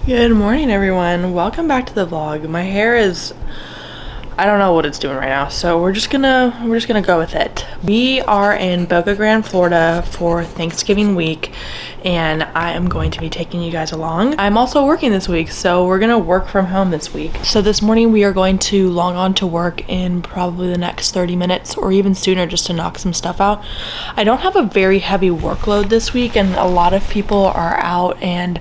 Good morning, everyone. Welcome back to the vlog. My hair is, I don't know what it's doing right now, so we're just gonna go with it. We are in Boca Grande, Florida for Thanksgiving week, and I am going to be taking you guys along. I'm also working this week, so we're gonna work from home this week. So this morning we are going to log on to work in probably the next 30 minutes or even sooner, just to knock some stuff out. I don't have a very heavy workload this week, and a lot of people are out and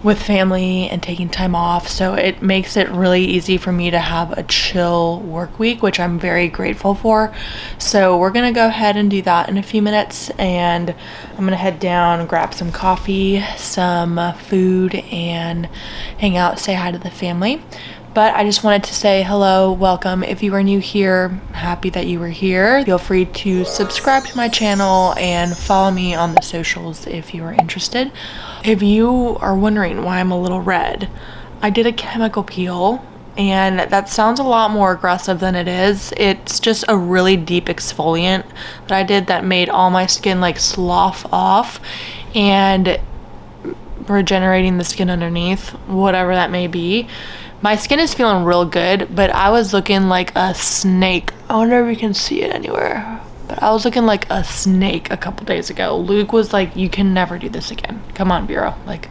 with family and taking time off, so it makes it really easy for me to have a chill work week, which I'm very grateful for. So we're gonna go ahead and do that in a few minutes, and I'm gonna head down, grab some coffee, some food, and hang out, say hi to the family. But I just wanted to say hello, welcome. If you are new here, happy that you were here. Feel free to subscribe to my channel and follow me on the socials if you are interested. If you are wondering why I'm a little red, I did a chemical peel, and that sounds a lot more aggressive than it is. It's just a really deep exfoliant that I did that made all my skin like slough off and regenerating the skin underneath, whatever that may be. My skin is feeling real good, but I was looking like a snake. I wonder if you can see it anywhere. But I was looking like a snake a couple days ago. Luke was like, you can never do this again. Come on, Bureau. Like,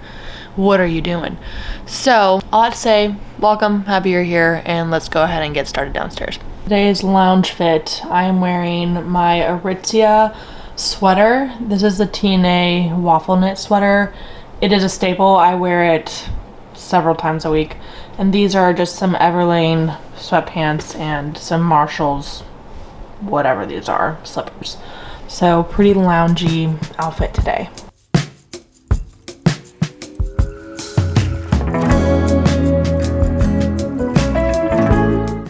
what are you doing? So, all I have to say, welcome, happy you're here, and let's go ahead and get started downstairs. Today is lounge fit. I am wearing my Aritzia sweater. This is the TNA waffle knit sweater. It is a staple. I wear it several times a week. And these are just some Everlane sweatpants and some Marshalls, whatever these are, slippers. So pretty loungy outfit today.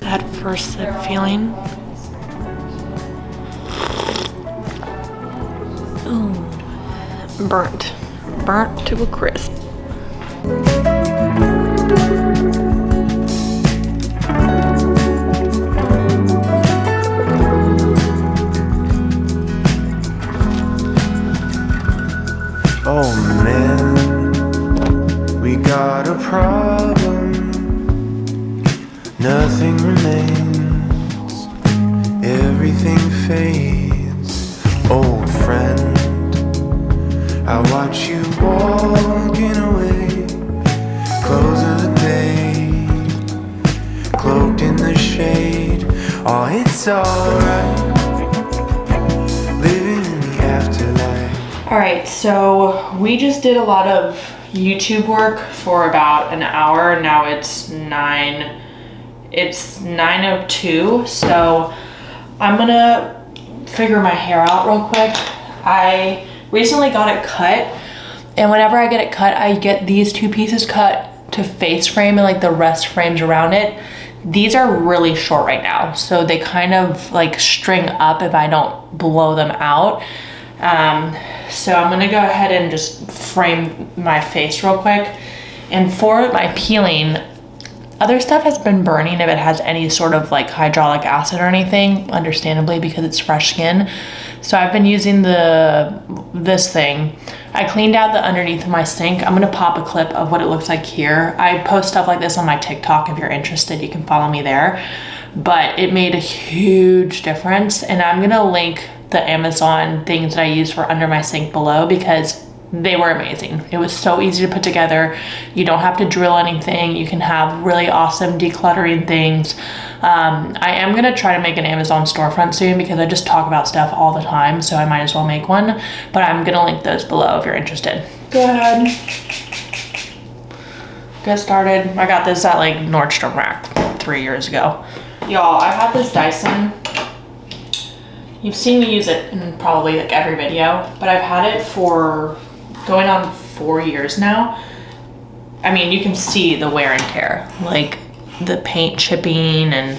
That first sip feeling. Ooh, burnt to a crisp. Oh man, we got a problem. Nothing remains, everything fades. Old friend, I watch you walking away. Close of the day, cloaked in the shade. Oh, it's alright, living in the afterlife. All right, so we just did a lot of YouTube work for about an hour. Now it's 9:02, so I'm gonna figure my hair out real quick. I recently got it cut, and whenever I get it cut, I get these two pieces cut to face frame and like the rest frames around it. These are really short right now, so they kind of like string up if I don't blow them out. So I'm gonna go ahead and just frame my face real quick. And for my peeling, other stuff has been burning if it has any sort of like hydraulic acid or anything, understandably, because it's fresh skin. So I've been using this thing. I cleaned out the underneath of my sink. I'm gonna pop a clip of what it looks like here. I post stuff like this on my TikTok. If you're interested, you can follow me there. But it made a huge difference, and I'm gonna link the Amazon things that I use for under my sink below because they were amazing. It was so easy to put together. You don't have to drill anything. You can have really awesome decluttering things. I am gonna try to make an Amazon storefront soon because I just talk about stuff all the time, so I might as well make one. But I'm gonna link those below if you're interested. Go ahead. Get started. I got this at like Nordstrom Rack 3 years ago. Y'all, I have this Dyson. You've seen me use it in probably like every video, but I've had it for going on 4 years now. I mean, you can see the wear and tear, like the paint chipping and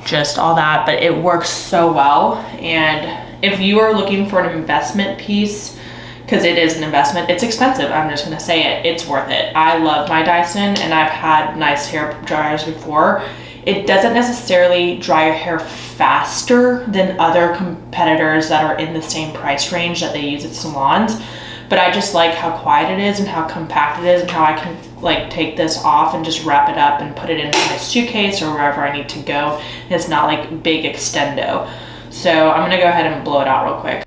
just all that, but it works so well. And if you are looking for an investment piece, because it is an investment, it's expensive, I'm just gonna say it, it's worth it. I love my Dyson, and I've had nice hair dryers before. It doesn't necessarily dry your hair faster than other competitors that are in the same price range that they use at salons, but I just like how quiet it is and how compact it is and how I can like take this off and just wrap it up and put it into my suitcase or wherever I need to go. And it's not like big extendo. So I'm gonna go ahead and blow it out real quick.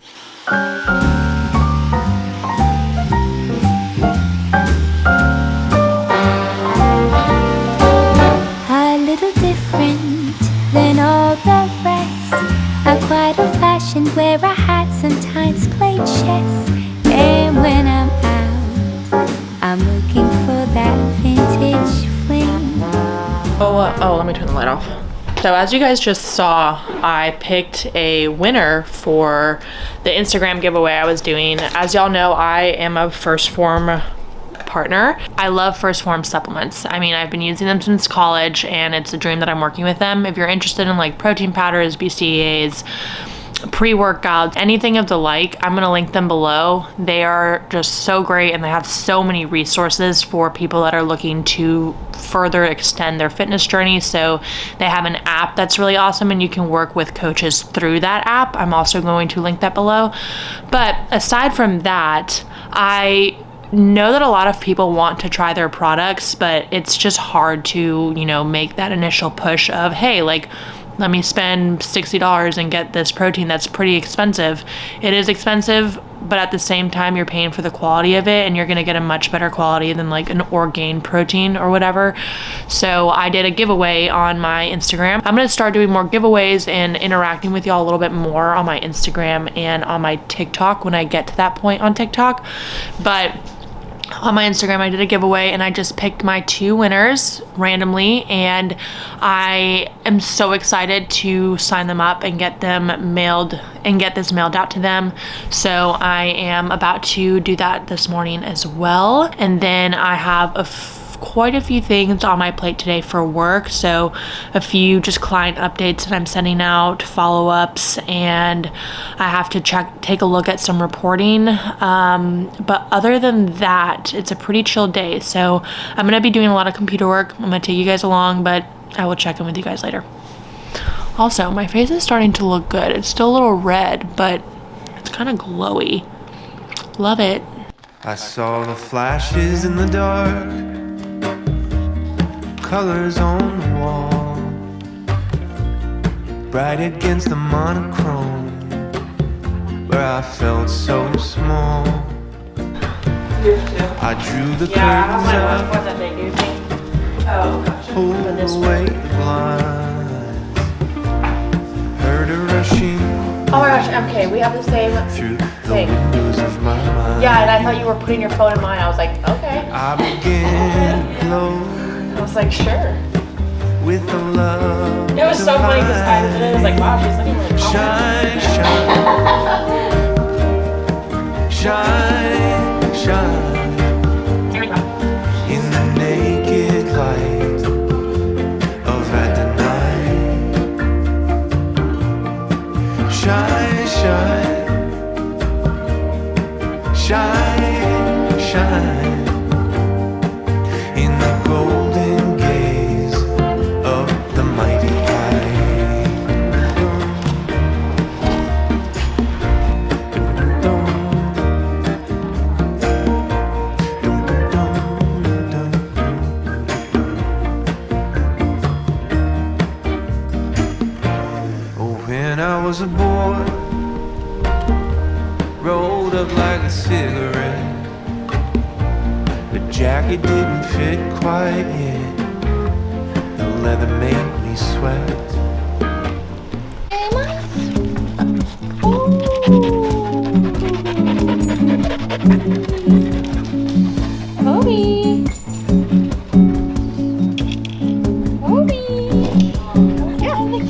A little different than all the rest. I'm quite old-fashioned, wear a hat, sometimes play chess. And when I'm out, I'm looking for that vintage fling. Oh, let me turn the light off. So as you guys just saw, I picked a winner for the Instagram giveaway I was doing. As y'all know, I am a First Form partner. I love First Form supplements. I mean, I've been using them since college and it's a dream that I'm working with them. If you're interested in like protein powders, BCAAs, pre-workouts, anything of the like, I'm gonna link them below. They are just so great and they have so many resources for people that are looking to further extend their fitness journey. So they have an app that's really awesome and you can work with coaches through that app. I'm also going to link that below. But aside from that, I know that a lot of people want to try their products, but it's just hard to, you know, make that initial push of, hey, like, let me spend $60 and get this protein that's pretty expensive. It is expensive, but at the same time, you're paying for the quality of it and you're gonna get a much better quality than like an Orgain protein or whatever. So I did a giveaway on my Instagram. I'm gonna start doing more giveaways and interacting with y'all a little bit more on my Instagram and on my TikTok when I get to that point on TikTok. But on my Instagram, I did a giveaway and I just picked my 2 winners randomly, and I am so excited to sign them up and get them mailed and get this mailed out to them. So I am about to do that this morning as well. And then I have quite a few things on my plate today for work. So a few just client updates that I'm sending out, follow-ups, and I have to take a look at some reporting. But other than that, it's a pretty chill day. So I'm gonna be doing a lot of computer work. I'm gonna take you guys along, but I will check in with you guys later. Also, my face is starting to look good. It's still a little red, but it's kind of glowy. Love it. I saw the flashes in the dark, colors on the wall, bright against the monochrome, where I felt so small. I drew the curtains up, pulled away the blinds, heard a rushing. Oh my gosh, okay, we have the same through the thing. windows of my mind. Yeah, and I thought you were putting your phone in mine. I was like, okay. I began to glow I was like, sure. with the love. It was so funny because I was like, wow, she's looking like Shine, shine, shine, shine in the naked light of that night. Shine, shine, shine, shine in the golden gaze of the mighty eye. Oh, when I was a boy, rolled up like a cigarette, the jacket didn't fit quite yet, the leather made me sweat. Bobby. Bobby. Yeah, look at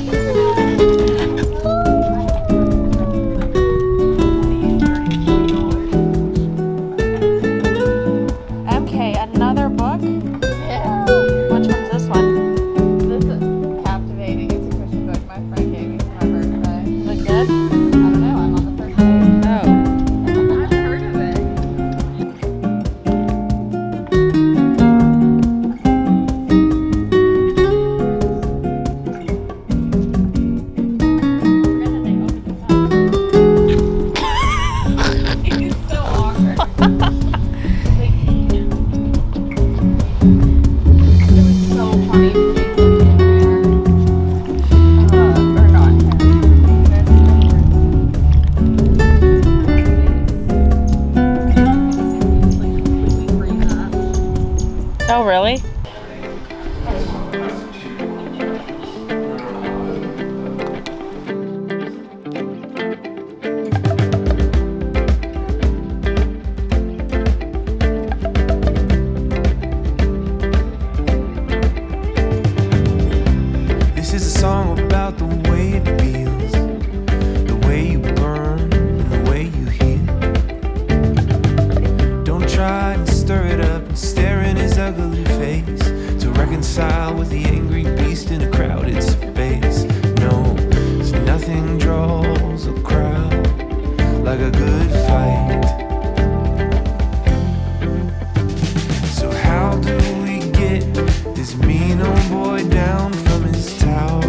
MK, another book? yeah. Which one's this one? This is captivating. Oh, really? This is a song about the way it feels, the way you burn, and the way you heal. Don't try and stir it up and stare in his ugly face to reconcile with the angry beast in a crowded space. No, 'cause nothing draws a crowd like a good fight. So how do we get this mean old boy down from his tower?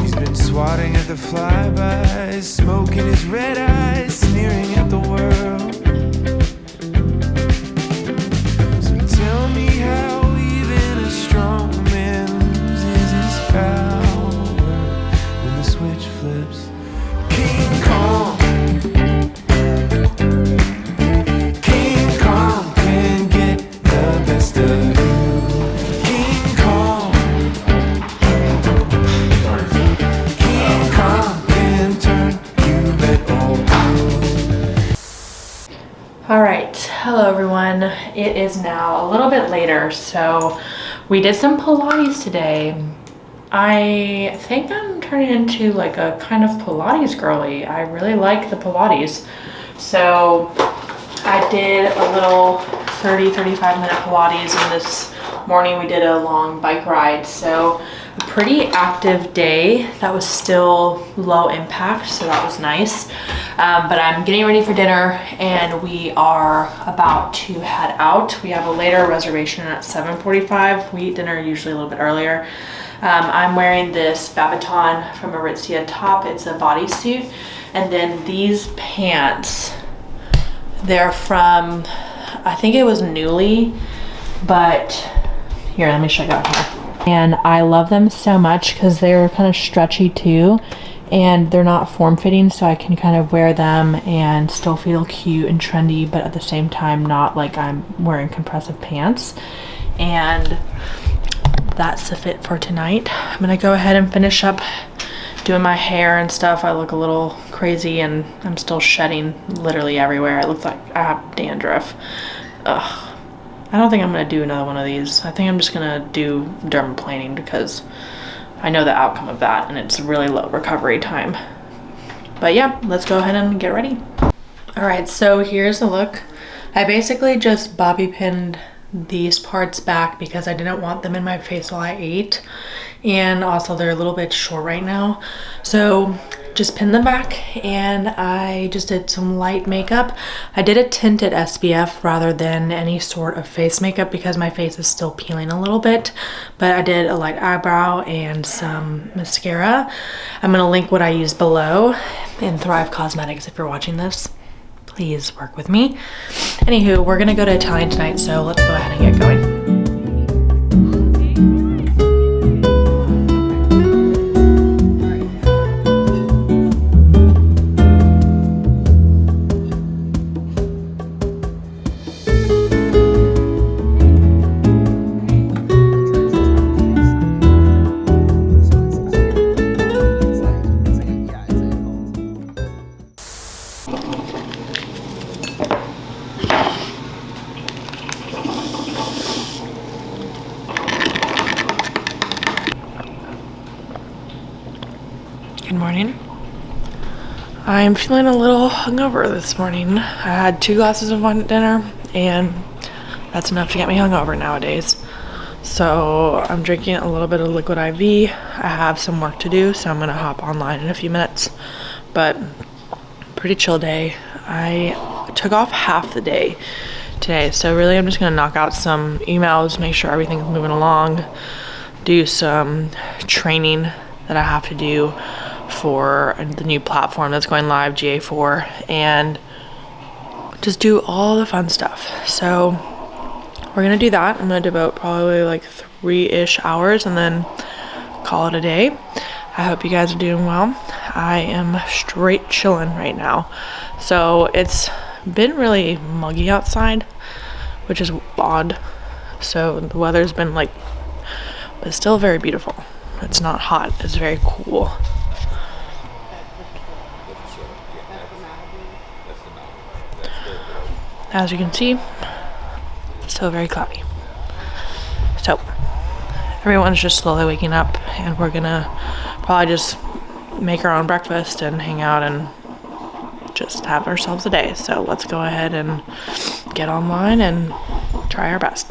He's been swatting at the flybys, smoking his red eyes, sneering at the world. So tell me how even a strong man loses his power when the switch flips. King Kong, King Kong can get the best of you. King Kong, King Kong can turn you red or blue. All right, hello everyone. It is now a little bit later, so we did some Pilates today. I think I'm turning into like a kind of Pilates girly. I really like the Pilates. So I did a little 35 minute Pilates, and this morning we did a long bike ride. So a pretty active day. That was still low impact, so that was nice. But I'm getting ready for dinner and we are about to head out. We have a later reservation at 7:45. We eat dinner usually a little bit earlier. I'm wearing this Babaton from Aritzia top. It's a bodysuit. And then these pants, they're from, I think it was Newly, but here, let me show you out here. And I love them so much because they're kind of stretchy too, and they're not form-fitting, so I can kind of wear them and still feel cute and trendy, but at the same time not like I'm wearing compressive pants. And that's the fit for tonight. I'm gonna go ahead and finish up doing my hair and stuff. I look a little crazy and I'm still shedding literally everywhere. It looks like I have dandruff. Ugh. I don't think I'm gonna do another one of these. I think I'm just gonna do dermaplaning because I know the outcome of that and it's really low recovery time. But yeah, let's go ahead and get ready. All right, so here's the look. I basically just bobby pinned these parts back because I didn't want them in my face while I ate, and also they're a little bit short right now, so just pin them back. And I just did some light makeup. I did a tinted SPF rather than any sort of face makeup because my face is still peeling a little bit, but I did a light eyebrow and some mascara. I'm gonna link what I used below in Thrive Cosmetics if you're watching this. Please work with me. Anywho, we're gonna go to Italian tonight, so let's go ahead and get going. Good morning. I'm feeling a little hungover this morning. I had 2 glasses of wine at dinner, and that's enough to get me hungover nowadays. So I'm drinking a little bit of liquid IV. I have some work to do, so I'm gonna hop online in a few minutes. But pretty chill day. I took off half the day today, so really I'm just gonna knock out some emails, make sure everything's moving along, do some training that I have to do for the new platform that's going live, GA4, and just do all the fun stuff. So we're gonna do that. I'm gonna devote probably like 3-ish hours and then call it a day. I hope you guys are doing well. I am straight chilling right now. So it's been really muggy outside, which is odd. So the weather's been like, it's still very beautiful. It's not hot, it's very cool. As you can see, still very cloudy. So everyone's just slowly waking up, and we're gonna probably just make our own breakfast and hang out and just have ourselves a day. So let's go ahead and get online and try our best.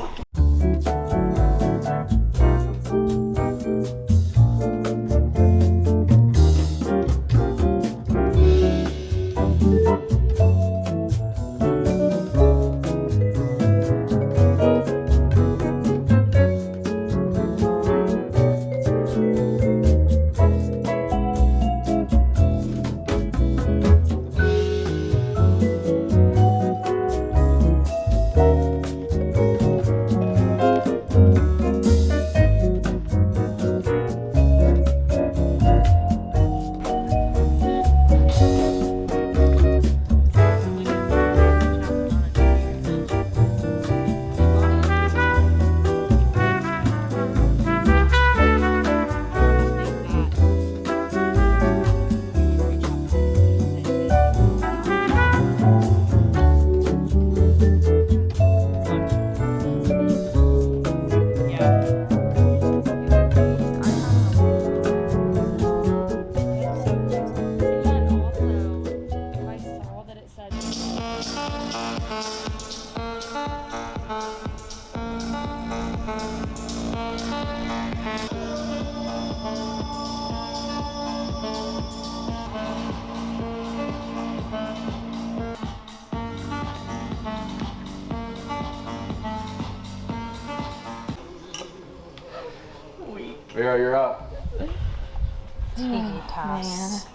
Yeah, you're up.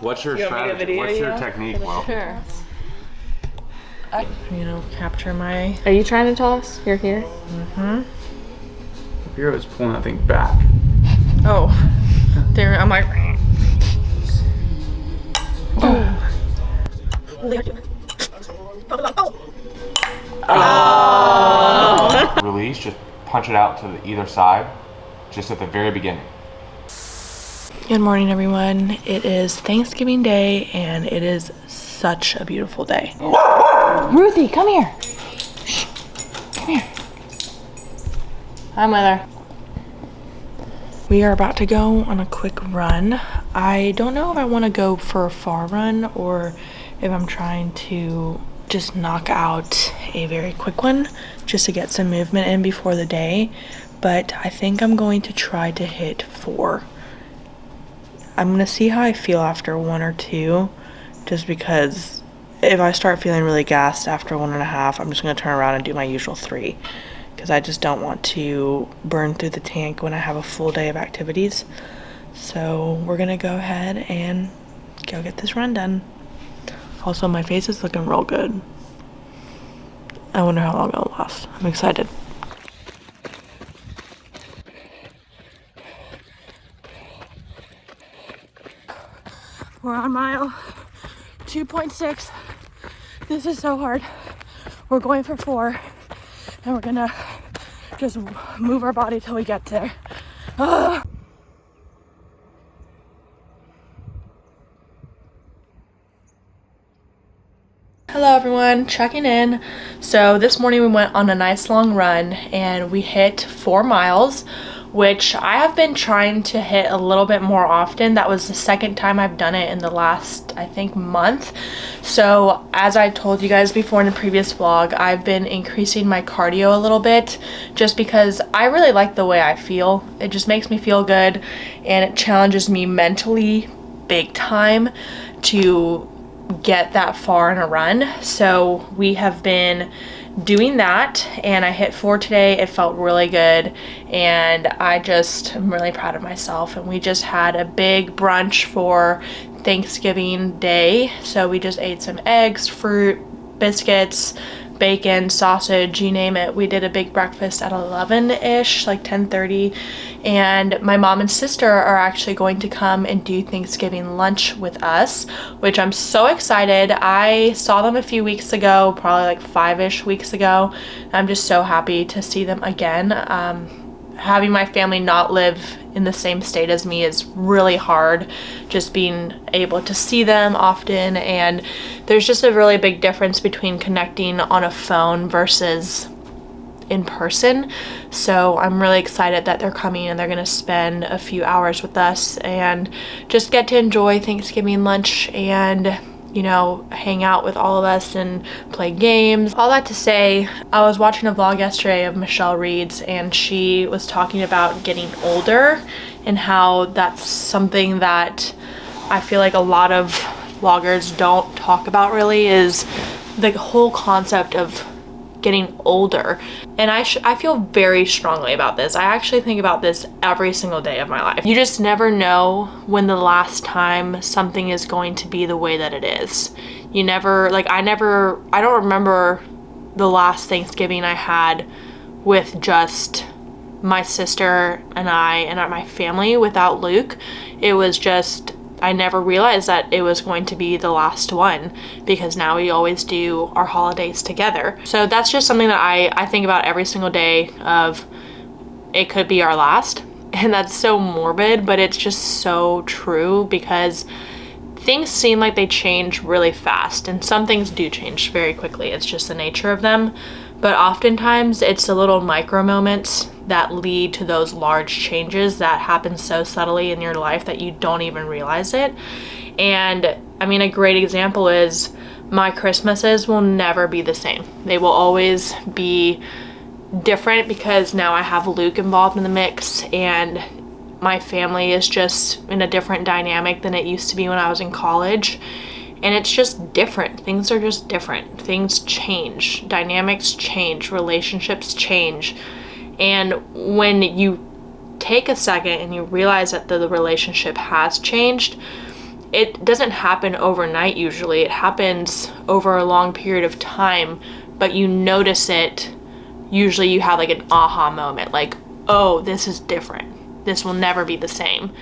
What's your strategy? What's your technique, Will? Sure. You know, capture my... Are you trying to toss? You're here? The bureau is pulling that thing back. Oh. There, I'm like... Release, just punch it out to the either side, just at the very beginning. Good morning, everyone. It is Thanksgiving Day, and it is such a beautiful day. Ruthie, come here. Shh. Come here. Hi, Mother. We are about to go on a quick run. I don't know if I want to go for a far run or if I'm trying to just knock out a very quick one just to get some movement in before the day. But I think I'm going to try to hit 4. I'm gonna see how I feel after 1 or 2, just because if I start feeling really gassed after 1.5, I'm just gonna turn around and do my usual 3, because I just don't want to burn through the tank when I have a full day of activities. So we're gonna go ahead and go get this run done. Also, my face is looking real good. I wonder how long it'll last. I'm excited. We're on mile 2.6. This is so hard. We're going for 4, and we're gonna just move our body till we get there. Hello everyone, checking in. So this morning we went on a nice long run and we hit 4 miles, which I have been trying to hit a little bit more often. That was the second time I've done it in the last, I think, month. So as I told you guys before in the previous vlog, I've been increasing my cardio a little bit just because I really like the way I feel. It just makes me feel good and it challenges me mentally big time to get that far in a run. So we have been doing that and I hit 4 today. It felt really good and I just am really proud of myself. And we just had a big brunch for Thanksgiving Day. So we just ate some eggs, fruit, biscuits, bacon, sausage, you name it. We did a big breakfast at 11-ish, like 10:30. And my mom and sister are actually going to come and do Thanksgiving lunch with us, which I'm so excited. I saw them a few weeks ago, probably like 5-ish weeks ago. I'm just so happy to see them again. Having my family not live in the same state as me is really hard, just being able to see them often, and there's just a really big difference between connecting on a phone versus in person. So I'm really excited that they're coming and they're gonna spend a few hours with us and just get to enjoy Thanksgiving lunch and, you know, hang out with all of us and play games. All that to say, I was watching a vlog yesterday of Michelle Reed's, and she was talking about getting older and how that's something that I feel like a lot of vloggers don't talk about really, is the whole concept of getting older. And I feel very strongly about this. I actually think about this every single day of my life. You just never know when the last time something is going to be the way that it is. You never, like I don't remember the last Thanksgiving I had with just my sister and I and my family without Luke. It was just, I never realized that it was going to be the last one, because now we always do our holidays together. So that's just something that I think about every single day, of it could be our last. And that's so morbid, but it's just so true, because things seem like they change really fast, and some things do change very quickly. It's just the nature of them. But oftentimes it's the little micro moments that lead to those large changes that happen so subtly in your life that you don't even realize it. And I mean, a great example is my Christmases will never be the same. They will always be different, because now I have Luke involved in the mix, and my family is just in a different dynamic than it used to be when I was in college. And it's just different. Things are just different. Things change. Dynamics change. Relationships change. And when you take a second and you realize that the relationship has changed, it doesn't happen overnight usually. It happens over a long period of time, but you notice it. Usually you have like an aha moment, like, oh, this is different. This will never be the same.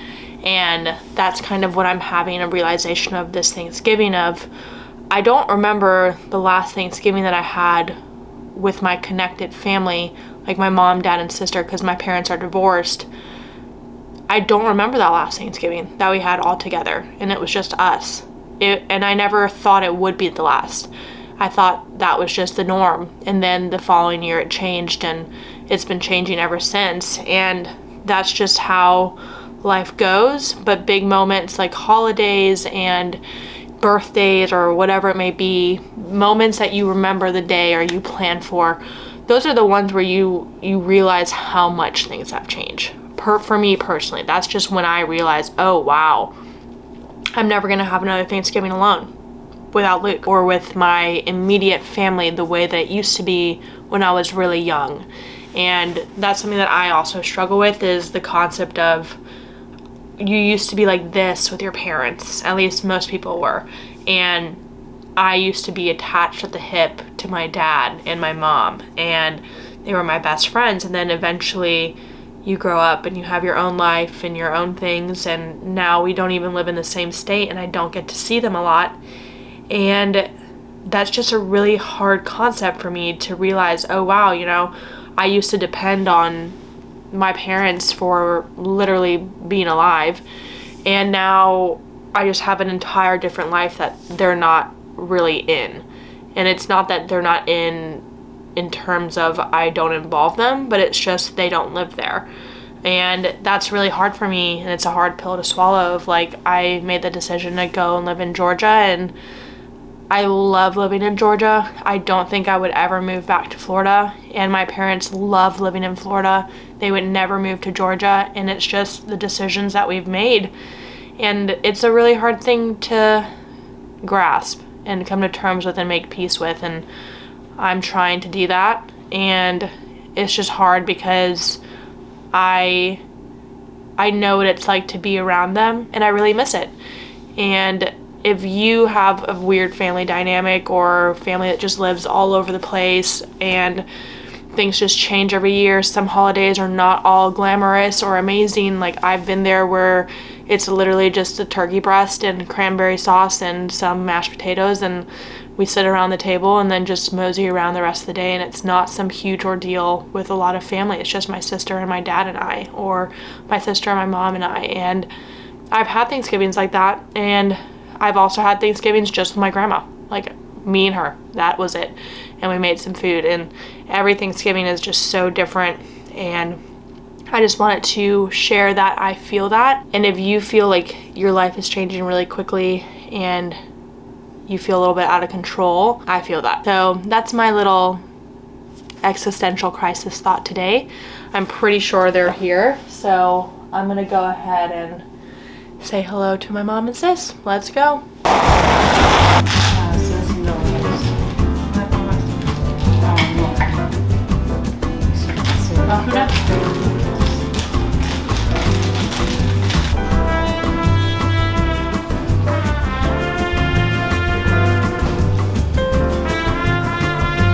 And that's kind of what I'm having a realization of this Thanksgiving of. I don't remember the last Thanksgiving that I had with my connected family, like my mom, dad, and sister, because my parents are divorced. I don't remember that last Thanksgiving that we had all together, and it was just us. And I never thought it would be the last. I thought that was just the norm. And then the following year it changed, and it's been changing ever since. And that's just how life goes. But big moments like holidays and birthdays or whatever it may be, moments that you remember the day or you plan for, those are the ones where you realize how much things have changed. For me personally, that's just when I realized, oh wow, I'm never gonna have another Thanksgiving alone without Luke or with my immediate family the way that it used to be when I was really young. And that's something that I also struggle with, is the concept of, you used to be like this with your parents, at least most people were, and I used to be attached at the hip to my dad and my mom, and they were my best friends. And then eventually you grow up and you have your own life and your own things, and now we don't even live in the same state, and I don't get to see them a lot. And that's just a really hard concept for me to realize, oh wow, you know, I used to depend on my parents for literally being alive, and now I just have an entire different life that they're not really in. And it's not that they're not in terms of I don't involve them, but it's just they don't live there. And that's really hard for me, and it's a hard pill to swallow. Of like, I made the decision to go and live in Georgia, and I love living in Georgia. I don't think I would ever move back to Florida, and my parents love living in Florida. They would never move to Georgia, and it's just the decisions that we've made. And it's a really hard thing to grasp and come to terms with and make peace with, and I'm trying to do that. And it's just hard because I know what it's like to be around them, and I really miss it. And if you have a weird family dynamic or family that just lives all over the place and things just change every year, some holidays are not all glamorous or amazing. Like I've been there where it's literally just a turkey breast and cranberry sauce and some mashed potatoes, and we sit around the table and then just mosey around the rest of the day, and it's not some huge ordeal with a lot of family. It's just my sister and my dad and I, or my sister and my mom and I. And I've had Thanksgivings like that, and I've also had Thanksgivings just with my grandma, like me and her. That was it. And we made some food, and every Thanksgiving is just so different. And I just wanted to share that I feel that. And if you feel like your life is changing really quickly and you feel a little bit out of control, I feel that. So that's my little existential crisis thought today. I'm pretty sure they're here, so I'm gonna go ahead and say hello to my mom and sis. Let's go.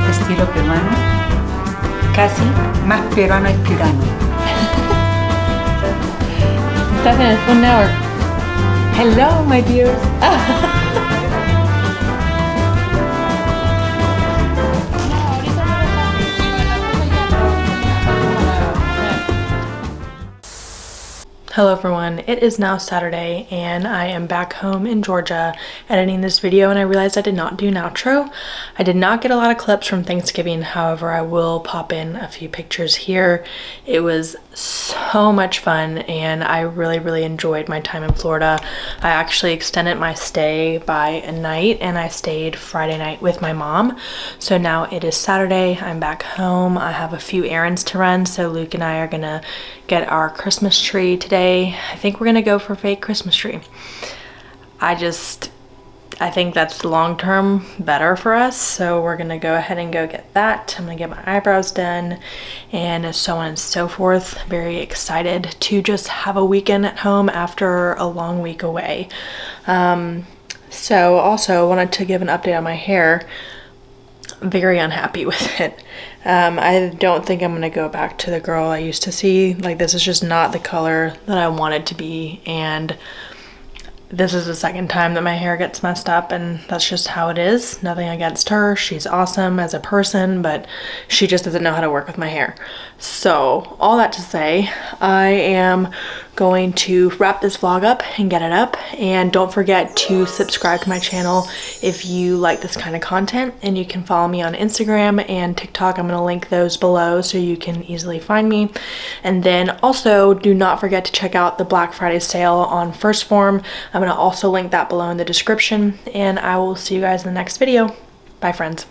Estilo peruano, casi más peruano es pirano. Estás en el Food Network. Hello, my dears. Hello everyone, it is now Saturday and I am back home in Georgia editing this video, and I realized I did not do an outro. I did not get a lot of clips from Thanksgiving, however I will pop in a few pictures here. It was so much fun and I really enjoyed my time in Florida. I actually extended my stay by a night and I stayed Friday night with my mom. So now it is Saturday, I'm back home. I have a few errands to run, so Luke and I are gonna get our Christmas tree today. I think we're gonna go for a fake Christmas tree. I think that's long-term better for us, so we're gonna go ahead and go get that. I'm gonna get my eyebrows done and so on and so forth. Very excited to just have a weekend at home after a long week away. So also wanted to give an update on my hair. Very unhappy with it. I don't think I'm gonna go back to the girl I used to see. Like, this is just not the color that I want it to be, and this is the second time that my hair gets messed up, and that's just how it is. Nothing against her, she's awesome as a person, but she just doesn't know how to work with my hair. So all that to say, I am going to wrap this vlog up and get it up, and don't forget to subscribe to my channel if you like this kind of content, and you can follow me on Instagram and TikTok. I'm going to link those below so you can easily find me. And then also do not forget to check out the Black Friday sale on First Form. I'm going to also link that below in the description, and I will see you guys in the next video. Bye friends.